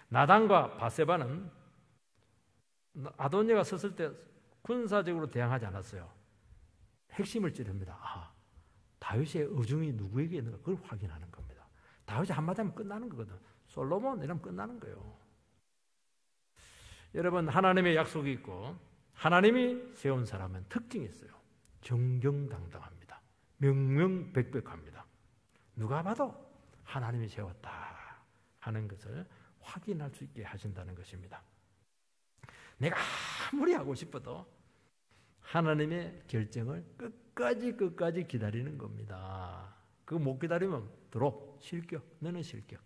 S1: 나단과 바세바는 아도니가 섰을 때 군사적으로 대항하지 않았어요. 핵심을 찌릅니다. 다윗의 의중이 누구에게 있는가 그걸 확인하는 겁니다. 다윗이 한마디 하면 끝나는 거거든. 솔로몬 이러면 끝나는 거예요. 여러분, 하나님의 약속이 있고 하나님이 세운 사람은 특징이 있어요. 정정당당합니다. 명명백백합니다. 누가 봐도 하나님이 세웠다 하는 것을 확인할 수 있게 하신다는 것입니다. 내가 아무리 하고 싶어도 하나님의 결정을 끝까지 기다리는 겁니다. 그거 못 기다리면 들어 실격. 너는 실격.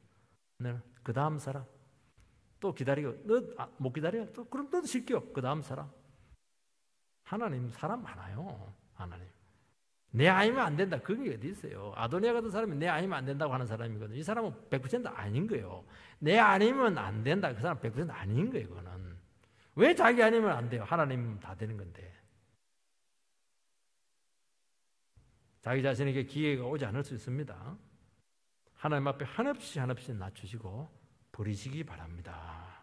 S1: 너는 그 다음 사람 또 기다리고 너 못 기다려 또 그럼 너도 실격. 그 다음 사람. 하나님 사람 많아요. 하나님. 내 아니면 안 된다. 그게 어디 있어요. 아도니아 같은 사람이 내 아니면 안 된다고 하는 사람이거든요. 이 사람은 100% 아닌 거예요. 내 아니면 안 된다. 그 사람 100% 아닌 거예요. 그거는. 왜 자기 아니면 안 돼요? 하나님은 다 되는 건데. 자기 자신에게 기회가 오지 않을 수 있습니다. 하나님 앞에 한없이 낮추시고 버리시기 바랍니다.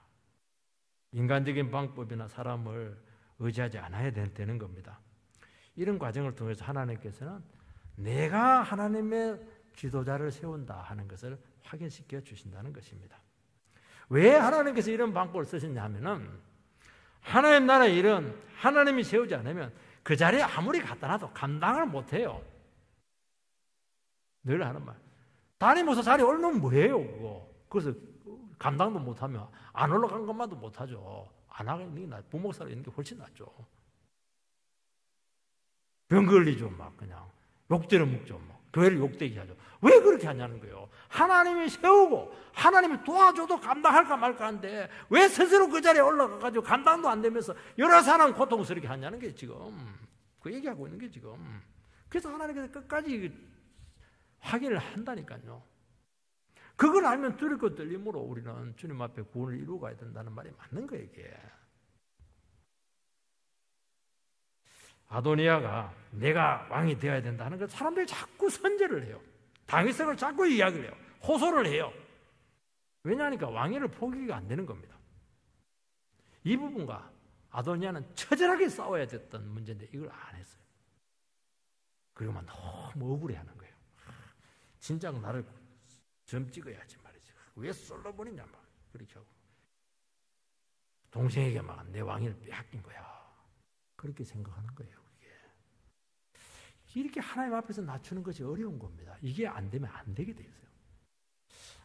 S1: 인간적인 방법이나 사람을 의지하지 않아야 되는 겁니다. 이런 과정을 통해서 하나님께서는 내가 하나님의 지도자를 세운다 하는 것을 확인시켜 주신다는 것입니다. 왜 하나님께서 이런 방법을 쓰셨냐 하면은 하나님 나라의 일은 하나님이 세우지 않으면 그 자리에 아무리 갖다 놔도 감당을 못해요. 늘 하는 말. 담임 목사 자리에 올려놓으면 뭐예요 그거. 그래서 감당도 못하면 안 올라간 것만도 못하죠. 안 하는 게 부목사로 있는 게 훨씬 낫죠. 병 걸리죠. 막 그냥 욕대로 먹죠. 막. 교회를 욕되게 하죠. 왜 그렇게 하냐는 거예요. 하나님이 세우고 하나님이 도와줘도 감당할까 말까 하는데 왜 스스로 그 자리에 올라가가지고 감당도 안 되면서 여러 사람 고통스럽게 하냐는 게 지금 그 얘기하고 있는 게 지금. 그래서 하나님께서 끝까지 확인을 한다니까요. 그걸 알면 들을 것 들림으로 우리는 주님 앞에 구원을 이루어 가야 된다는 말이 맞는 거예요. 이게. 아도니아가 내가 왕이 되어야 된다는 걸 사람들이 자꾸 선제를 해요. 당위성을 자꾸 이야기를 해요. 호소를 해요. 왜냐하니까 왕위를 포기가 안 되는 겁니다. 이 부분과 아도니아는 처절하게 싸워야 됐던 문제인데 이걸 안 했어요. 그리고만 너무 억울해하는 거예요. 진작 나를 점 찍어야지 말이지. 왜 솔로몬이냐 막 그렇게 하고 동생에게 막 내 왕위를 빼앗긴 거야. 그렇게 생각하는 거예요. 이렇게 하나님 앞에서 낮추는 것이 어려운 겁니다. 이게 안 되면 안 되게 돼 있어요.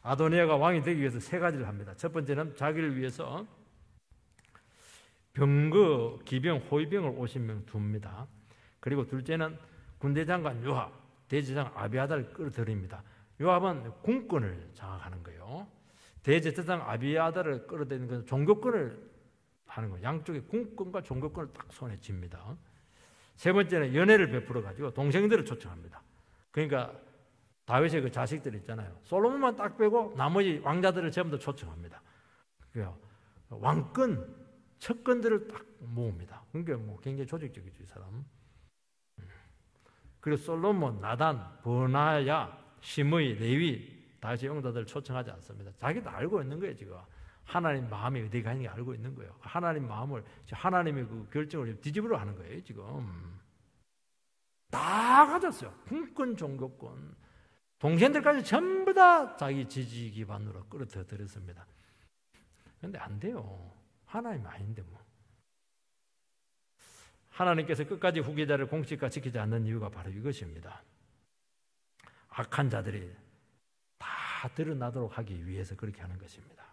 S1: 아도니아가 왕이 되기 위해서 세 가지를 합니다. 첫 번째는 자기를 위해서 병거, 기병, 호위병을 50명 둡니다. 그리고 둘째는 군대장관 요압, 대제사장 아비아다를 끌어들입니다. 요압은 군권을 장악하는 거예요. 대제사장 아비아다를 끌어들이는 것은 종교권을 하는 거예요. 양쪽에 군권과 종교권을 딱 손에 쥡니다. 세 번째는 연회를 베풀어 가지고 동생들을 초청합니다. 그러니까 다윗의 그 자식들 있잖아요. 솔로몬만 딱 빼고 나머지 왕자들을 전부 다 초청합니다. 그러니까 왕권, 척권들을 딱 모읍니다. 그러니까 뭐 굉장히 조직적이죠, 이 사람. 그리고 솔로몬, 나단, 버나야, 시므이, 레위, 다윗의 용사들을 초청하지 않습니다. 자기도 알고 있는 거예요, 지금. 하나님 마음이 어디 가는지 알고 있는 거예요. 하나님 마음을, 하나님의 그 결정을 뒤집으려 하는 거예요, 지금. 다 가졌어요. 군권, 종교권. 동생들까지 전부 다 자기 지지 기반으로 끌어들였습니다. 그런데 안 돼요. 하나님 아닌데 뭐. 하나님께서 끝까지 후계자를 공식화 시키지 않는 이유가 바로 이것입니다. 악한 자들이 다 드러나도록 하기 위해서 그렇게 하는 것입니다.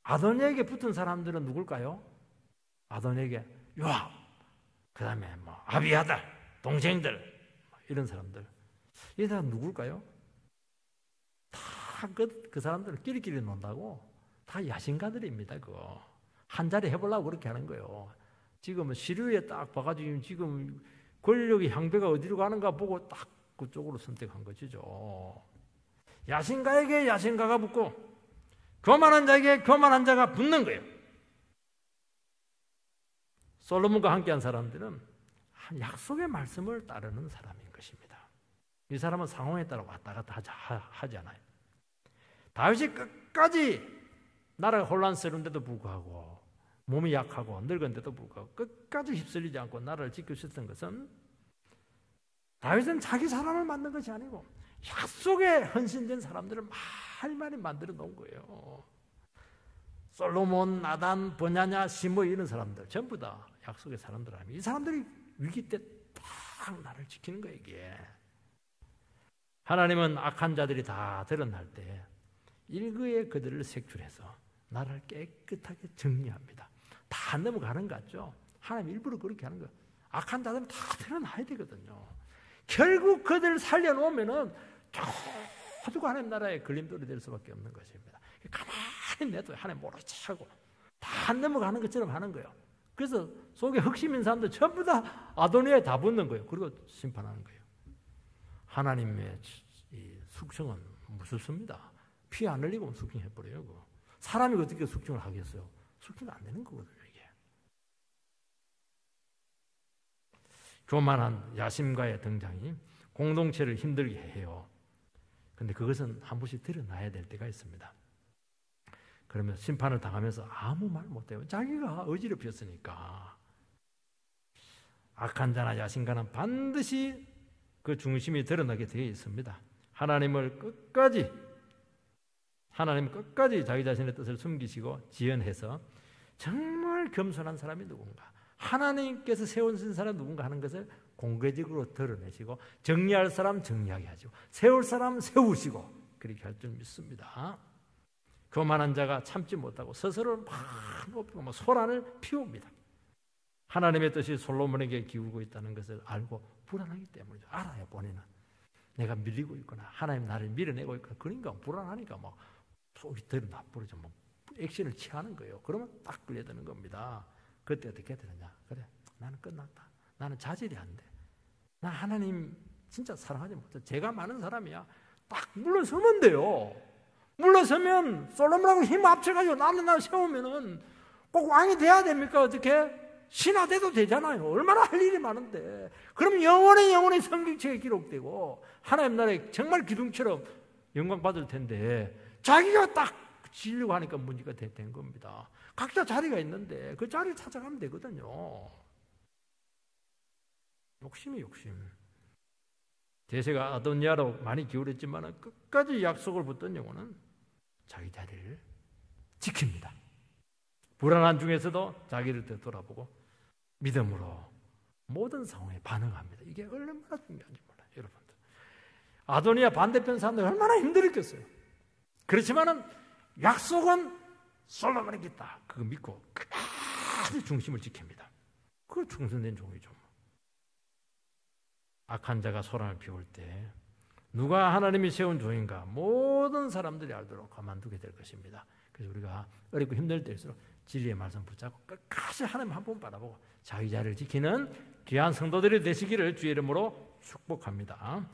S1: 아도니아에게 붙은 사람들은 누굴까요? 아도니아에게 요압, 그 다음에 뭐 아비아다, 동생들 이런 사람들. 이 사람 누굴까요? 다 그 사람들은 끼리끼리 논다고 다 야신가들입니다. 그거 한 자리 해보려고 그렇게 하는 거예요. 지금은 시류에 딱 봐가지고 지금 권력의 향배가 어디로 가는가 보고 딱 그쪽으로 선택한 것이죠. 야신가에게 야신가가 붙고 교만한 자에게 교만한 자가 붙는 거예요. 솔로몬과 함께한 사람들은 약속의 말씀을 따르는 사람인 것입니다. 이 사람은 상황에 따라 왔다 갔다 하지 않아요. 다윗이 끝까지 나라가 혼란스러운데도 불구하고 몸이 약하고 늙은데도 불구하고 끝까지 휩쓸리지 않고 나라를 지켜주셨던 것은 다윗은 자기 사람을 만든 것이 아니고 약속에 헌신된 사람들을 많이 만들어 놓은 거예요. 솔로몬, 나단, 버냐냐, 시므 이런 사람들 전부 다 약속의 사람들 아닙니까? 이 사람들이 위기 때 딱 나를 지키는 거예요. 이게. 하나님은 악한 자들이 다 드러날 때 일거에 그들을 색출해서 나라를 깨끗하게 정리합니다. 다 안 넘어가는 것 같죠? 하나님 일부러 그렇게 하는 거예요. 악한 자들은 다 드러나야 되거든요. 결국 그들을 살려놓으면은 저주가 하나님 나라의 걸림돌이 될 수밖에 없는 것입니다. 가만히 내도 하나님 모르차고 다 안 넘어가는 것처럼 하는 거예요. 그래서 속에 흑심인 사람들 전부 다 아도니아에 다 붙는 거예요. 그리고 심판하는 거예요. 하나님의 이 숙청은 무섭습니다. 피 안 흘리고 숙청해버려요. 그거. 사람이 어떻게 숙청을 하겠어요? 숙청이 안 되는 거거든요. 이게. 교만한 야심가의 등장이 공동체를 힘들게 해요. 그런데 그것은 한 번씩 드러나야 될 때가 있습니다. 그러면 심판을 당하면서 아무 말 못해요. 자기가 어지럽혔으니까. 악한 자나 야신가는 반드시 그 중심이 드러나게 되어 있습니다. 하나님을 끝까지 자기 자신의 뜻을 숨기시고 지연해서 정말 겸손한 사람이 누군가, 하나님께서 세우신 사람이 누군가 하는 것을 공개적으로 드러내시고, 정리할 사람 정리하게 하시고, 세울 사람 세우시고, 그렇게 할 줄 믿습니다. 교만한 자가 참지 못하고 스스로를 막 높이고 막 소란을 피웁니다. 하나님의 뜻이 솔로몬에게 기울고 있다는 것을 알고 불안하기 때문이죠. 알아요, 본인은. 내가 밀리고 있거나 하나님 나를 밀어내고 있거나 그러니까 불안하니까 막 속이 더 나쁘죠. 뭐 액션을 취하는 거예요. 그러면 딱 끌려드는 겁니다. 그때 어떻게 되느냐? 그래, 나는 끝났다. 나는 자질이 안 돼. 나 하나님 진짜 사랑하지 못해. 죄가 많은 사람이야. 딱 물러서면 돼요. 물러서면 솔로몬하고 힘 합쳐가지고 나를 세우면은 꼭 왕이 돼야 됩니까? 어떻게? 신하 돼도 되잖아요. 얼마나 할 일이 많은데. 그럼 영원히 성경책에 기록되고 하나님 나라에 정말 기둥처럼 영광 받을 텐데, 자기가 딱 지으려고 하니까 문제가 된 겁니다. 각자 자리가 있는데 그 자리를 찾아가면 되거든요. 욕심. 대세가 아도니아로 많이 기울였지만 끝까지 약속을 붙던 영혼은 자기 자리를 지킵니다. 불안한 중에서도 자기를 되돌아보고 믿음으로 모든 상황에 반응합니다. 이게 얼마나 중요한지 몰라요, 여러분들. 아도니아 반대편 사람들 얼마나 힘들었겠어요. 그렇지만은 약속은 솔로몬이겠다. 그거 믿고 끝까지 중심을 지킵니다. 그거 충성된 종이죠. 악한 자가 소란을 피울 때 누가 하나님이 세운 종인가 모든 사람들이 알도록 가만두게 될 것입니다. 그래서 우리가 어렵고 힘들 때일수록 진리의 말씀 붙잡고 끝까지 하나님 한 번 바라보고 자기 자리를 지키는 귀한 성도들이 되시기를 주의 이름으로 축복합니다.